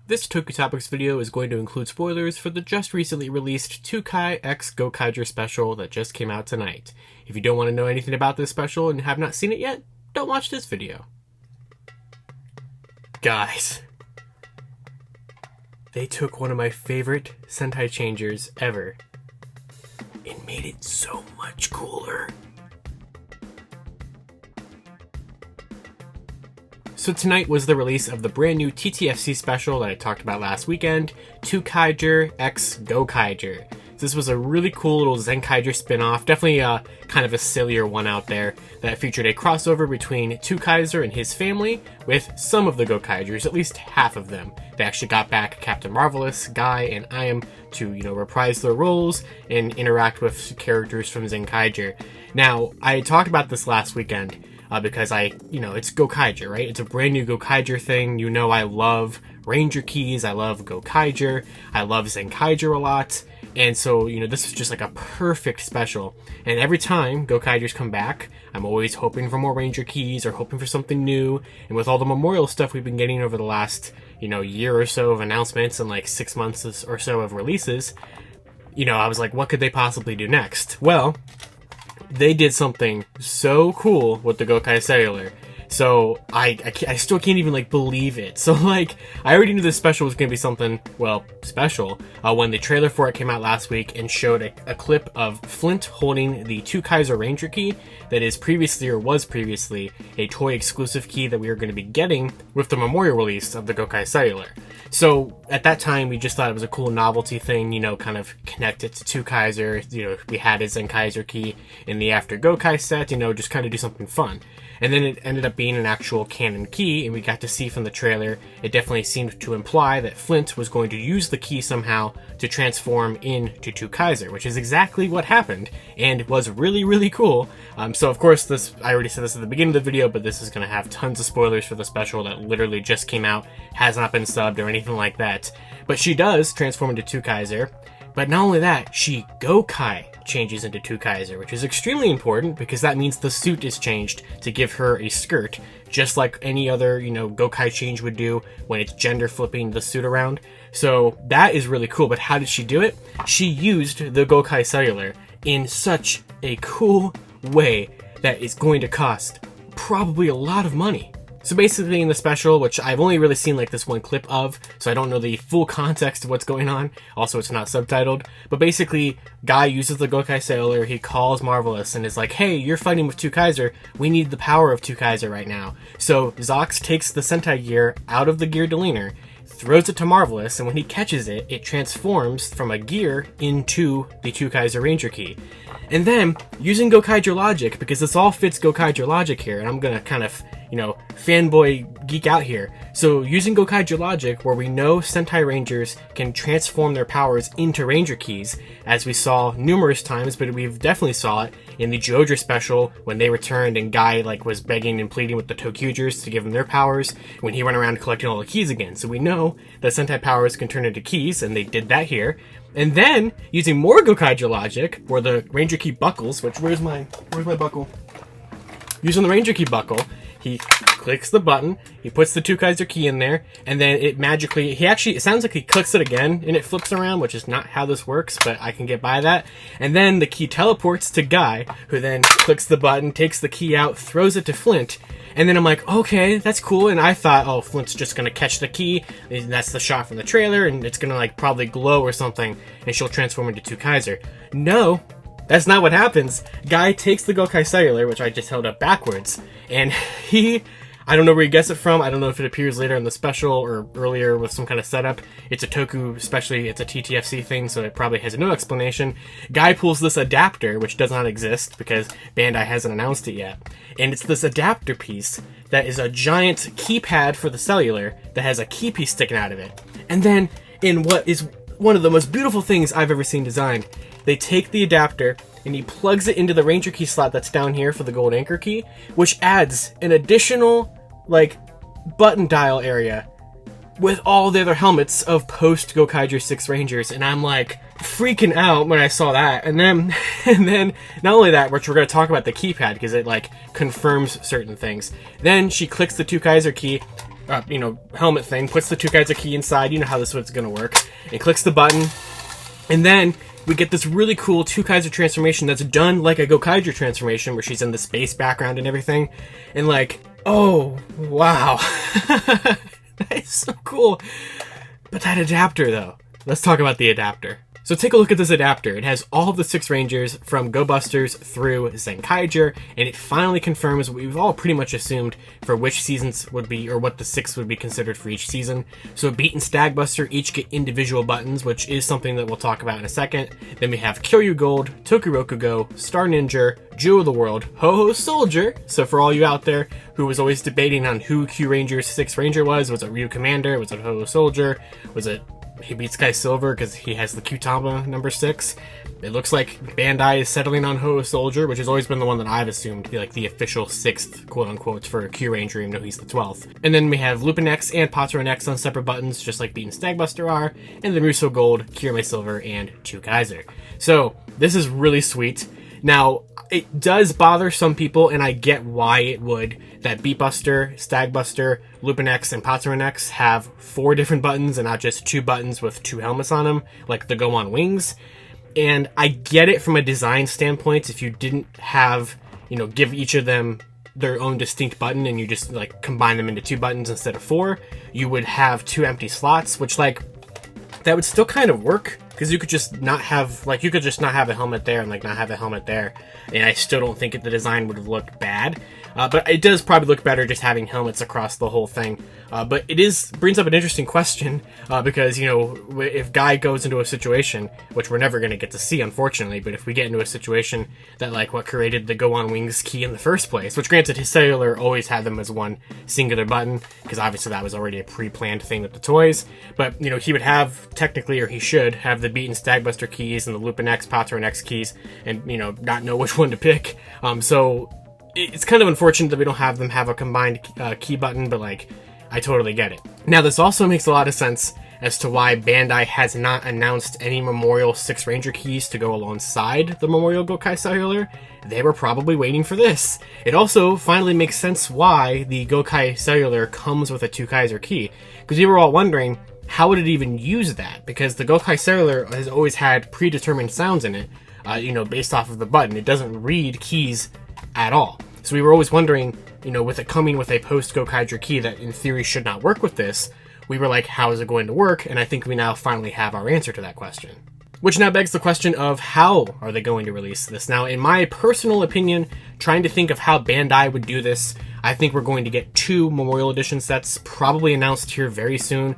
This Toku Topics video is going to include spoilers for the just recently released TwoKai x Gokaiger special that just came out tonight. If you don't want to know anything about this special and have not seen it yet, don't watch this video. Guys, they took one of my favorite Sentai changers ever and made it so much cooler. So tonight was the release of the brand new TTFC special that I talked about last weekend, TwoKaiger x Gokaiger. This was a really cool little Zenkaiger spin-off, definitely kind of a sillier one out there, that featured a crossover between TwoKaiser and his family with some of the Gokaigers, at least half of them. They actually got back Captain Marvelous, Guy, and I Am to, reprise their roles and interact with characters from Zenkaiger. Now, I talked about this last weekend, because it's Gokaiger, right? It's a brand new Gokaiger thing. I love Ranger Keys, I love Gokaiger, I love Zenkaiger a lot, and so, this is just like a perfect special. And every time Gokaigers come back, I'm always hoping for more Ranger Keys or hoping for something new, and with all the memorial stuff we've been getting over the last, year or so of announcements and like 6 months or so of releases, I was like, what could they possibly do next? Well, they did something so cool with the Gokai Cellular. So I still can't even believe it. So I already knew this special was going to be something, special, when the trailer for it came out last week and showed a clip of Flint holding the TwoKaiser Ranger key that is was previously a toy exclusive key that we are going to be getting with the memorial release of the Gokai Cellular. So at that time, we just thought it was a cool novelty thing, kind of connect it to TwoKaiser. We had his Zenkaiser key in the After Gokai set, just kind of do something fun. And then it ended up being an actual canon key, and we got to see from the trailer, it definitely seemed to imply that Flint was going to use the key somehow to transform into TwoKaiser, which is exactly what happened, and was really, really cool. So of course, I already said this at the beginning of the video, but this is going to have tons of spoilers for the special that literally just came out, has not been subbed or anything like that. But she does transform into TwoKaiser, but not only that, she Gokai changes into TwoKaiser, which is extremely important because that means the suit is changed to give her a skirt, just like any other, Gokai change would do when it's gender flipping the suit around. So that is really cool, but how did she do it? She used the Gokai Cellular in such a cool way that is going to cost probably a lot of money. So basically in the special, which I've only really seen this one clip of, so I don't know the full context of what's going on. Also, it's not subtitled. But basically, Guy uses the Gokai Cellular, he calls Marvelous and is like, hey, you're fighting with TwoKaiser, we need the power of TwoKaiser right now. So Zox takes the Sentai gear out of the gear deleter, throws it to Marvelous, and when he catches it, it transforms from a gear into the TwoKaiser Ranger Key. And then, using Gokaiger logic, because this all fits Gokaiger logic here, and I'm gonna kind of, fanboy geek out here. So, using Gokaiger logic, where we know Sentai Rangers can transform their powers into Ranger Keys, as we saw numerous times, but we've definitely saw it in the Jojo special, when they returned and Guy, was begging and pleading with the Tokugers to give them their powers, when he went around collecting all the keys again. So we know that Sentai powers can turn into keys, and they did that here. And then, using more Gokaiger logic, where the Ranger Key buckles, where's my buckle? Using the Ranger Key buckle, he clicks the button, he puts the TwoKaiser key in there, and then it magically, it sounds like he clicks it again, and it flips around, which is not how this works, but I can get by that. And then the key teleports to Guy, who then clicks the button, takes the key out, throws it to Flint, and then I'm like, okay, that's cool. And I thought, oh, Flint's just gonna catch the key. And that's the shot from the trailer, and it's gonna probably glow or something, and she'll transform into TwoKaiser. No, that's not what happens. Guy takes the Gokai Cellular, which I just held up backwards, and I don't know where he gets it from. I don't know if it appears later in the special or earlier with some kind of setup. It's a Toku, especially it's a TTFC thing, so it probably has no explanation. Guy pulls this adapter, which does not exist because Bandai hasn't announced it yet. And it's this adapter piece that is a giant keypad for the cellular that has a key piece sticking out of it. And then, in what is one of the most beautiful things I've ever seen designed, they take the adapter and he plugs it into the Ranger Key slot that's down here for the gold anchor key, which adds an additional button dial area with all the other helmets of post Gokaiger 6 Rangers, and I'm freaking out when I saw that. And then not only that, which we're going to talk about the keypad because it confirms certain things. Then she clicks the TwoKaiser key, helmet thing, puts the TwoKaiser key inside, you know how this one's gonna work, and clicks the button, and then we get this really cool TwoKaiser transformation that's done like a Gokaiger transformation, where she's in the space background and everything, and like, oh, wow. That is so cool. But that adapter, though. Let's talk about the adapter. So take a look at this adapter. It has all of the 6 Rangers from Go Busters through Gokaiger, and it finally confirms what we've all pretty much assumed for which seasons would be, or what the 6 would be considered for each season. So Beat and Stag Buster each get individual buttons, which is something that we'll talk about in a second. Then we have Kyoryu Gold, Toku Rokugo, Star Ninja, Jewel of the World, Ho-Ho Soldier. So for all you out there who was always debating on who Q Ranger's 6th Ranger was it Ryu Commander? Was it Ho-Ho Soldier? Was it he beats Gokai Cellular because he has the Q-Tama number 6. It looks like Bandai is settling on Ho-Oh Soldier, which has always been the one that I've assumed to be like the official 6th, quote-unquote, for Q Ranger, even though he's the 12th. And then we have Lupin X and Patron X on separate buttons, just like Beat and Stag Buster are, and then Russo Gold, Kirame Silver, and TwoKaiser. So, this is really sweet. Now, it does bother some people, and I get why it would, that Beat Buster, Stag Buster, Lupin X, and Patron X have 4 different buttons and not just 2 buttons with 2 helmets on them, like the Go on Wings. And I get it from a design standpoint. If you didn't have, give each of them their own distinct button and you just like combine them into 2 buttons instead of 4, you would have 2 empty slots, which like that would still kind of work. Because you could just not have, a helmet there and, not have a helmet there. And I still don't think the design would have looked bad. But it does probably look better just having helmets across the whole thing. But it brings up an interesting question. Because, if Guy goes into a situation, which we're never going to get to see, unfortunately, but if we get into a situation that, what created the Go on Wings key in the first place, which granted, his cellular always had them as one singular button, because obviously that was already a pre-planned thing with the toys. But, he would have, technically, or he should, have the Beat and Stag Buster keys and the Lupin X, Patron X keys, and, not know which one to pick. So it's kind of unfortunate that we don't have them have a combined key button, but, I totally get it. Now, this also makes a lot of sense as to why Bandai has not announced any Memorial 6 Ranger keys to go alongside the Memorial Gokai Cellular. They were probably waiting for this. It also finally makes sense why the Gokai Cellular comes with a TwoKaiser key, because we were all wondering, how would it even use that? Because the Gokai Cellular has always had predetermined sounds in it, based off of the button. It doesn't read keys at all. So we were always wondering, with it coming with a post-Gokaiger key that in theory should not work with this, we were like, how is it going to work? And I think we now finally have our answer to that question. Which now begs the question of how are they going to release this? Now, in my personal opinion, trying to think of how Bandai would do this, I think we're going to get 2 Memorial Edition sets probably announced here very soon.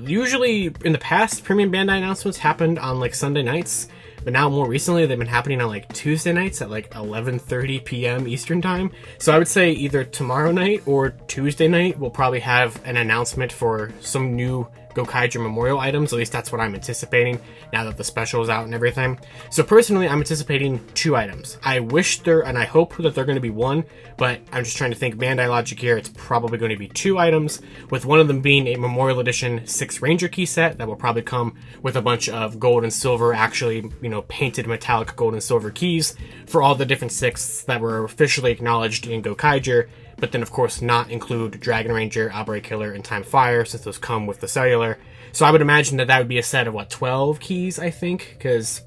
Usually, in the past, Premium Bandai announcements happened on Sunday nights, but now more recently they've been happening on Tuesday nights at 11:30 p.m. Eastern Time. So I would say either tomorrow night or Tuesday night we'll probably have an announcement for some new Gokaiger Memorial items. At least that's what I'm anticipating now that the special is out and everything. So personally, I'm anticipating 2 items. I wish and I hope that they're going to be 1, but I'm just trying to think Bandai logic here. It's probably going to be 2 items, with one of them being a Memorial Edition 6 Ranger key set that will probably come with a bunch of gold and silver, actually, painted metallic gold and silver keys for all the different 6s that were officially acknowledged in Gokaiger, but then of course not include Dragon Ranger, Outbreak Killer, and Time Fire, since those come with the cellular. So I would imagine that would be a set of 12 keys, I think, because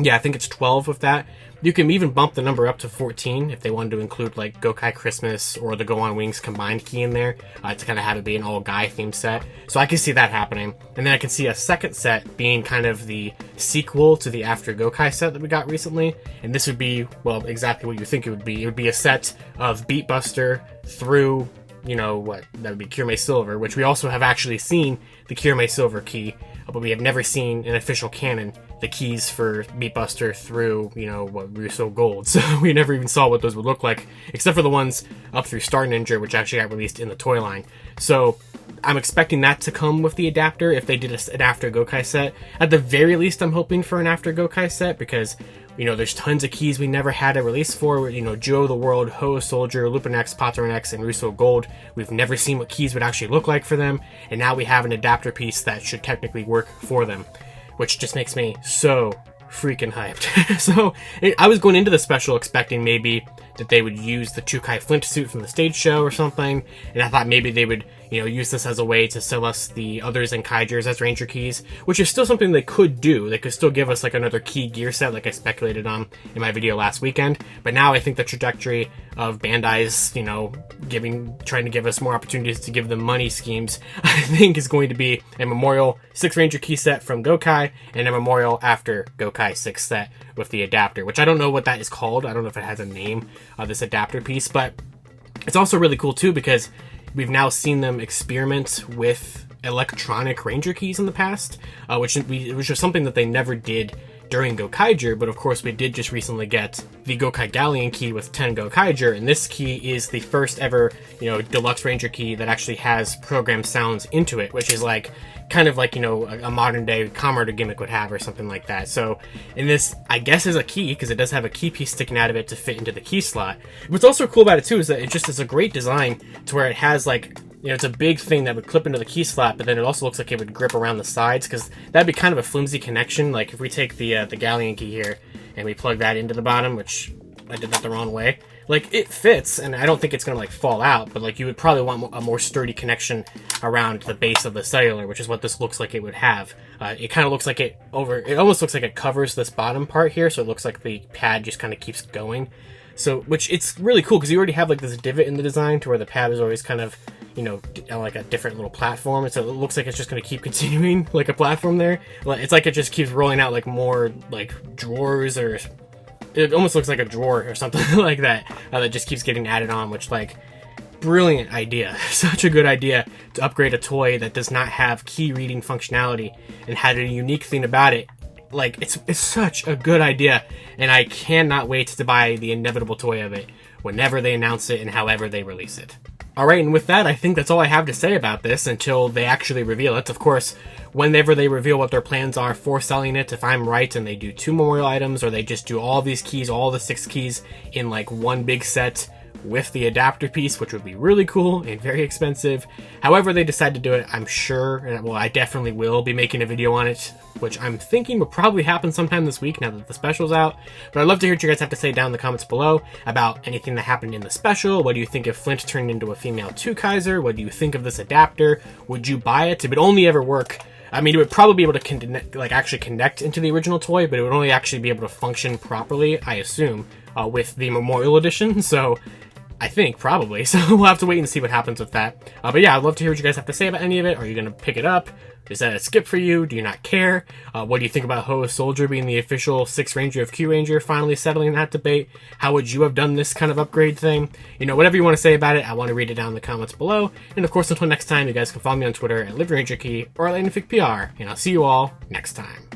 I think it's 12 with that. You can even bump the number up to 14 if they wanted to include Gokai Christmas or the Go on Wings combined key in there to kind of have it be an all guy themed set. So I can see that happening. And then I can see a second set being kind of the sequel to the After Gokai set that we got recently. And this would be, exactly what you think it would be. It would be a set of Beat Buster through, that would be Kirame Silver, which we also have actually seen the Kirame Silver key, but we have never seen in official canon the keys for Beat Buster through, Russo Gold. So we never even saw what those would look like, except for the ones up through Star Ninja, which actually got released in the toy line. So I'm expecting that to come with the adapter if they did an After Gokai set. At the very least, I'm hoping for an After Gokai set, because there's tons of keys we never had a release for. Jewel of the World, Ho-Oh Soldier, Lupin X, Patron X, and Russo Gold. We've never seen what keys would actually look like for them, and now we have an adapter piece that should technically work for them, which just makes me so freaking hyped. So I was going into the special expecting maybe that they would use the TwoKai Flint suit from the stage show or something, and I thought maybe they would, use this as a way to sell us the other Zenkaigers as Ranger keys, which is still something they could do. They could still give us like another key gear set like I speculated on in my video last weekend. But now I think the trajectory of Bandai's, trying to give us more opportunities to give them money schemes, I think is going to be a Memorial 6 Ranger key set from Gokai and a Memorial after Gokai 6 set with the adapter, which I don't know what that is called. I don't know if it has a name, this adapter piece, but it's also really cool too because we've now seen them experiment with electronic Ranger keys in the past, which was something that they never did during Gokaiger, but of course we did just recently get the Gokai Galleon key with 10 Gokaiger, and this key is the first ever, deluxe Ranger key that actually has programmed sounds into it, which is kind of like, a modern day Comrade gimmick would have or something like that. So, in this, I guess is a key, because it does have a key piece sticking out of it to fit into the key slot. What's also cool about it too is that it just is a great design to where it has it's a big thing that would clip into the key slot, but then it also looks like it would grip around the sides, because that'd be kind of a flimsy connection. Like if we take the Galleon key here and we plug that into the bottom, which I did that the wrong way, it fits, and I don't think it's gonna fall out, but you would probably want a more sturdy connection around the base of the cellular, which is what this looks like it would have. It kind of looks like it almost looks like it covers this bottom part here, so it looks like the pad just kind of keeps going. So, which it's really cool because you already have this divot in the design to where the pad is always kind of, like a different little platform. And so it looks like it's just going to keep continuing like a platform there. It's like it just keeps rolling out more drawers, or it almost looks like a drawer or something like that, that just keeps getting added on, which brilliant idea. Such a good idea to upgrade a toy that does not have key reading functionality and had a unique thing about it. It's such a good idea, and I cannot wait to buy the inevitable toy of it whenever they announce it and however they release it. Alright, and with that, I think that's all I have to say about this until they actually reveal it. Of course, whenever they reveal what their plans are for selling it, if I'm right and they do 2 memorial items, or they just do all these keys, all the 6 keys in one big set with the adapter piece, which would be really cool and very expensive. However they decide to do it, I'm sure, and I definitely will be making a video on it, which I'm thinking will probably happen sometime this week now that the special's out. But I'd love to hear what you guys have to say down in the comments below about anything that happened in the special. What do you think if Flint turned into a female TwoKaiser? What do you think of this adapter? Would you buy it? It would only ever work, it would probably be able to actually connect into the original toy, but it would only actually be able to function properly, I assume, with the Memorial Edition. So I think, probably. So we'll have to wait and see what happens with that. But yeah, I'd love to hear what you guys have to say about any of it. Are you going to pick it up? Is that a skip for you? Do you not care? What do you think about Hoa Soldier being the official 6th Ranger of Q Ranger, finally settling that debate? How would you have done this kind of upgrade thing? Whatever you want to say about it, I want to read it down in the comments below. And of course, until next time, you guys can follow me on Twitter at LiveRangerKey or at LightningFigPR. And I'll see you all next time.